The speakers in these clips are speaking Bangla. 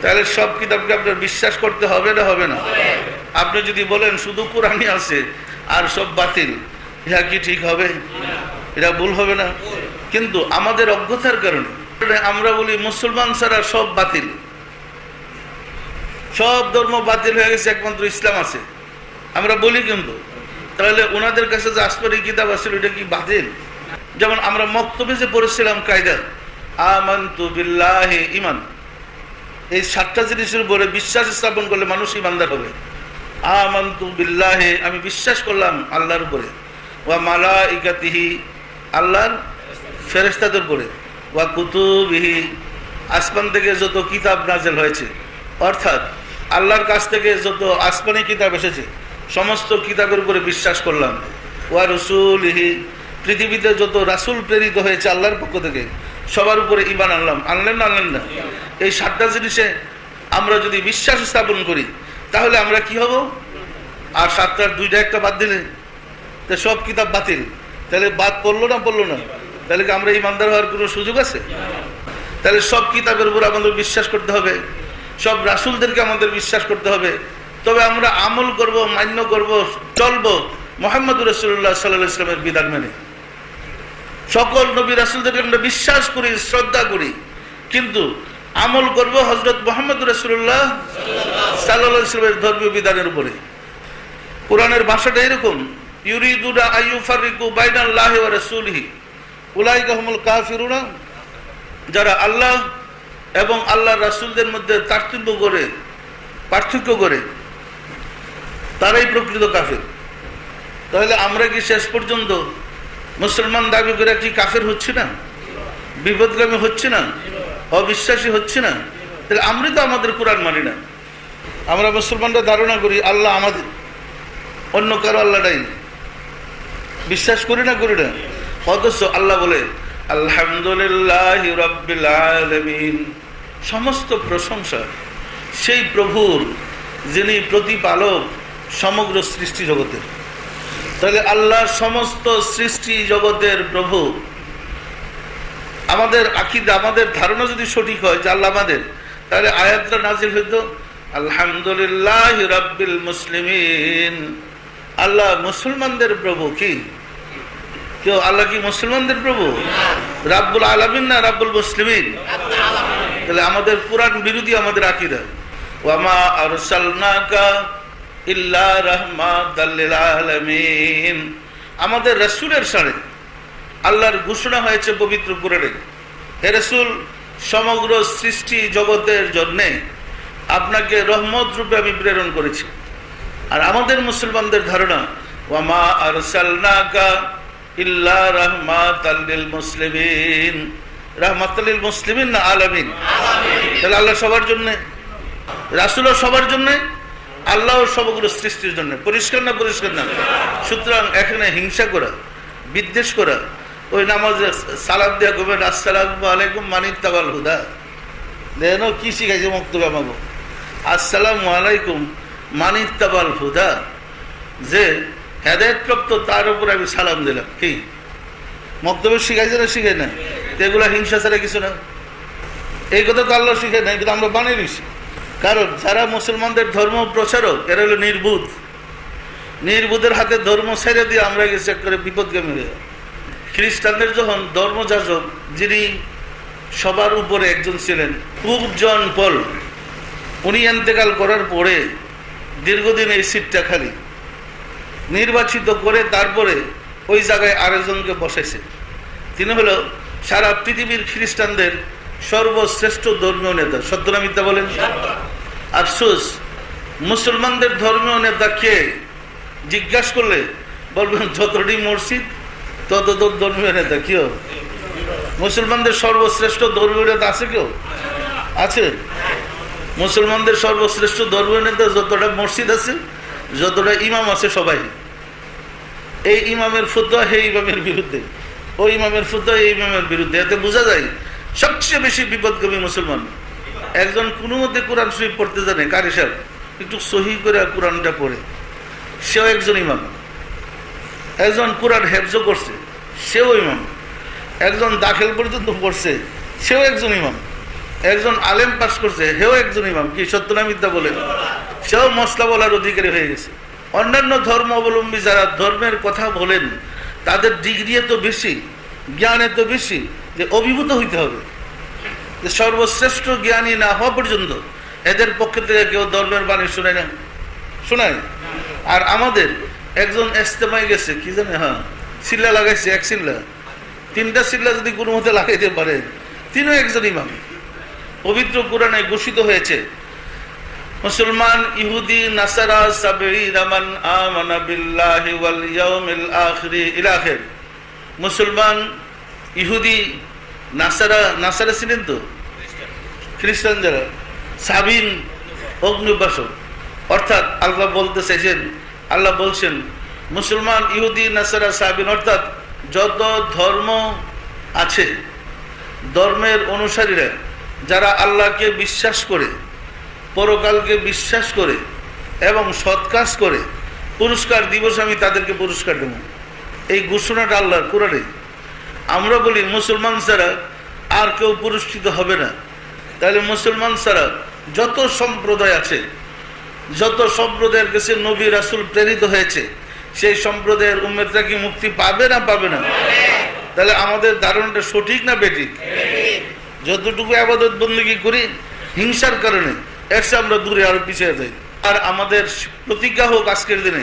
তাহলে সব কিতাবকে আপনার বিশ্বাস করতে হবে না হবে না? আপনি যদি বলেন শুধু কোরআনই আছে আর সব বাতিল, ইহা কি ঠিক হবে? এটা ভুল হবে না? কিন্তু আমাদের অজ্ঞতার কারণে আমরা বলি মুসলমান ছাড়া সব বাতিল, সব ধর্ম বাতিল হয়ে গেছে, একমাত্র ইসলাম আছে আমরা বলি। কিন্তু তাহলে ওনাদের কাছে যে আসমানি কিতাব আছে ওইটা কি বাতিল? যেমন আমরা মক্তবে যে পড়েছিলাম কায়দা আমানতু বিল্লাহি ঈমান, এই 7টা জিনিসের উপরে বিশ্বাস স্থাপন করলে মানুষ ইমানদার হবে। আমানতু বিল্লাহি, আমি বিশ্বাস করলাম আল্লাহর উপরে, ওয়া মালাইকাতিহি, আল্লাহর ফেরেশতাদের উপরে, ওয়া কুতুবিহি, আসমান থেকে যত কিতাব নাযিল হয়েছে, অর্থাৎ আল্লাহর কাছ থেকে যত আসমানি কিতাব এসেছে সমস্ত কিতাবের উপরে বিশ্বাস করলাম, ওয়া রাসূলিহি, পৃথিবীতে যত রাসূল প্রেরিত হয়েছে আল্লাহর পক্ষ থেকে সবার উপরে ঈমান আনলাম। আনলেন না আনলেন না? এই 7টা জিনিসে আমরা যদি বিশ্বাস স্থাপন করি তাহলে আমরা কি হব? আর 7টার 2টা একটা বাদ দিলে তো সব কিতাব বাতিল, তাহলে বাদ পড়লো না পড়লো না? তাহলে কি আমরা ঈমানদার হওয়ার কোনো সুযোগ আছে? তাহলে সব কিতাবের উপর আমাদের বিশ্বাস করতে হবে, সব রাসূলদেরকে আমাদের বিশ্বাস করতে হবে, তবে আমরা আমল করব, মান্য করব, চলবো মুহাম্মদুর রাসূলুল্লাহ সাল্লাল্লাহু আলাইহি ওয়াসাল্লামের বিধান মেনে। সকল নবী রাসূলদেরকে আমরা বিশ্বাস করি, শ্রদ্ধা করি, কিন্তু আমল করব হযরত মুহাম্মদুর রাসূলুল্লাহ সাল্লাল্লাহু আলাইহি ওয়াসাল্লামের ধর্মীয় বিধানের উপরে। কোরআনের ভাষাটা এরকম, ইউরিদুনা আইয়ুফারিকু বাইনাল্লাহি ওয়া রাসূলিহি উলাইকা হুমুল কাফিরুনা, যারা আল্লাহ এবং আল্লাহর রাসূলদের মধ্যে পার্থক্য করে তারাই প্রকৃত কাফের। তাহলে আমরা কি শেষ পর্যন্ত মুসলমান দাবি করে কি কাফের হচ্ছে না? বিপদগামী হচ্ছে না? অবিশ্বাসী হচ্ছে না? তাহলে আমরা তো আমাদের কোরআন মানি না। আমরা মুসলমানরা ধারণা করি আল্লাহ আমাদের, অন্য কারো আল্লাহ নাই, বিশ্বাস করি না না? অথচ আল্লাহ বলে আলহামদুলিল্লাহি রাব্বিল আলামিন, সমস্ত প্রশংসা সেই প্রভুর যিনি প্রতিপালক সমগ্র সৃষ্টি জগতের। তাহলে আল্লাহ সমস্ত সৃষ্টি জগতের প্রভু। আমাদের আকীদা, আমাদের ধারণা যদি সঠিক হয় যে আল্লাহ আমাদের, তাহলে আয়াতটা নাযিল হইতো আলহামদুলিল্লাহি রাব্বিল মুসলিমিন, আল্লাহ মুসলমানদের প্রভু। কি কেউ আল্লাহ কি মুসলমানদের প্রভু? রাব্বুল আলামিন না রাব্বুল মুসলিমিন? তাহলে আমাদের কোরআন বিরোধী আমাদের আকীদা। ওয়া মা আরসালনাকা ইল্লা রাহমাতাল লিল আলামিন, আমাদের রাসূলের সাথে আল্লাহর ঘোষণা হয়েছে পবিত্র কোরআনে, হে রাসূল সমগ্র সৃষ্টি জগতের জন্য আপনাকে রহমত রূপে আমি প্রেরণ করেছি। আর আমাদের মুসলমানদের ধারণা ওয়া মা আরসালনাকা ইল্লা রাহমাতাল লিল মুসলিমিন, রাহমাতাল লিল মুসলিমিন না আলামিন? তাহলে আল্লাহ সবার জন্য, রাসূলও সবার জন্য, আল্লাহ সমগ্র সৃষ্টির জন্য। পরিষ্কার না? পরিষ্কার না? সুতরাং এখানে হিংসা করা, বিদ্বেষ করা, ওই নামাজে সালাম দিয়া করবেন আসসালামু আলাইকুম মানিত্তাবাল হুদা, দেখেন কি শিখাইছে মক্তবে আমাকে, আসসালামু আলাইকুম মানিত্তাবাল হুদা, যে হেদায়েতপ্রাপ্ত তার উপর আমি সালাম দিলাম। কি মক্তবে শিখাইছে না শিখাই না? এগুলা হিংসা ছাড়া কিছু না। এই কথা তো আল্লাহ শিখাই না, কিন্তু আমরা বানিয়ে নিছি। কারণ যারা মুসলমানদের ধর্ম প্রচারক এরা হলো নির্বুধ, নির্বুধের হাতে ধর্ম ছেড়ে দিয়ে আমরা গেছি করে বিপদগামী হয়ে। খ্রিস্টানদের যখন ধর্মযাজক, যিনি সবার উপরে একজন ছিলেন, পোপ জন পল, উনি ইন্তেকাল করার পরে দীর্ঘদিন এই সিটটা খালি, নির্বাচিত করে তারপরে ওই জায়গায় আরেকজনকে বসেছে। তিনি হলো সারা পৃথিবীর খ্রিস্টানদের সর্বশ্রেষ্ঠ ধর্মীয় নেতা। সত্য না মিথ্যা বলেন? আফসোস, মুসলমানদের ধর্মীয় নেতা কে জিজ্ঞাসা করলে বলবেন যতটি মসজিদ তত ধর্মীয় নেতা। কেউ মুসলমানদের সর্বশ্রেষ্ঠ ধর্মীয় নেতা আছে? কেউ আছে? মুসলমানদের সর্বশ্রেষ্ঠ ধর্মীয় নেতা যতটা মসজিদ আছে, যতটা ইমাম আছে, সবাই এই ইমামের ফতোয়া হে ইমামের বিরুদ্ধে, ওই ইমামের ফতোয়া এই ইমামের বিরুদ্ধে। এতে বোঝা যায় সবচেয়ে বেশি বিপদগামী মুসলমান একজন কোনো মধ্যে কোরআন শরীফ পড়তে জানে, কারি সাহেব একটু সহি করে কোরআনটা পড়ে, সেও একজন ইমাম। একজন কোরআন হেফজও করছে, সেও ইমাম। একজন দাখিল পর্যন্ত পড়ছে, সেও একজন ইমাম। একজন আলেম পাস করছে, হেও একজন ইমাম, কি সত্য না মিথ্যা বলেন? সেও মশলা বলার অধিকারী হয়ে গেছে। অন্যান্য ধর্ম অবলম্বী যারা ধর্মের কথা বলেন, তাদের ডিগ্রি এত বেশি, জ্ঞান এত বেশি যে অভিভূত হইতে হবে, যে সর্বশ্রেষ্ঠ জ্ঞানী না হওয়া পর্যন্ত এদের পক্ষে থেকে কেউ ধর্মের বাণী শোনায় না, শোনায়। আর আমাদের একজন ইস্তেমায় গেছে, কি জানে, হ্যাঁ সিল্লা লাগাইছে, এক সিল্লা, 3টা সিল্লা যদি কোনো মতে লাগাইতে পারে, তিনিও একজন ইমাম। পবিত্র কোরআনে ঘোষিত হয়েছে, মুসলমান, ইহুদি, নাসারা সাবিঈনা মান আমানা বিল্লাহি ওয়াল ইয়াউমিল আখির ইলা আখির। মুসলমান, ইহুদি, নাসারা ছিলেন তো, খ্রিস্টান যারা, সাবিন, অগ্নিউপাসক। অর্থাৎ আল্লাহ বলতে চাইছেন, আল্লাহ বলছেন মুসলমান, ইহুদি, নাসারা, সাবিন, অর্থাৎ যত ধর্ম আছে, ধর্মের অনুসারীরা যারা আল্লাহকে বিশ্বাস করে, পরকালকে বিশ্বাস করে এবং সৎ কাজ করে, পুরস্কার দিবস আমি তাদেরকে পুরস্কার দেব। এই ঘোষণাটা আল্লাহর কোরআনে। আমরা বলি মুসলমান ছাড়া আর কেউ পুরস্কৃত হবে না। তাহলে মুসলমান ছাড়া যত সম্প্রদায় আছে, যত সম্প্রদায়ের কাছে নবী রাসূল প্রেরিত হয়েছে, সেই সম্প্রদায়ের উম্মতরা কি মুক্তি পাবে না পাবে না? তাহলে আমাদের ধারণাটা সঠিক না বেঠিক? যতটুকু ইবাদত বندگی করি, হিংসার কারণে একসে আমরা দূরে আরো পিছিয়ে যাই। আর আমাদের প্রতিজ্ঞা হোক আজকের দিনে,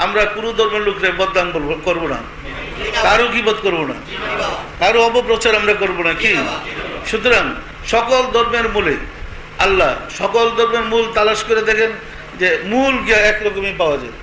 আমরা পুরো ধর্মের লোকরে বদনাম করবো না, কারো গীবত করবো না, কারো অপপ্রচার আমরা করবো না, কি? সুতরাং সকল ধর্মের মূলে আল্লাহ, সকল ধর্মের মূল তালাশ করে দেখেন যে মূল গিয়া একরকমই পাওয়া যায়।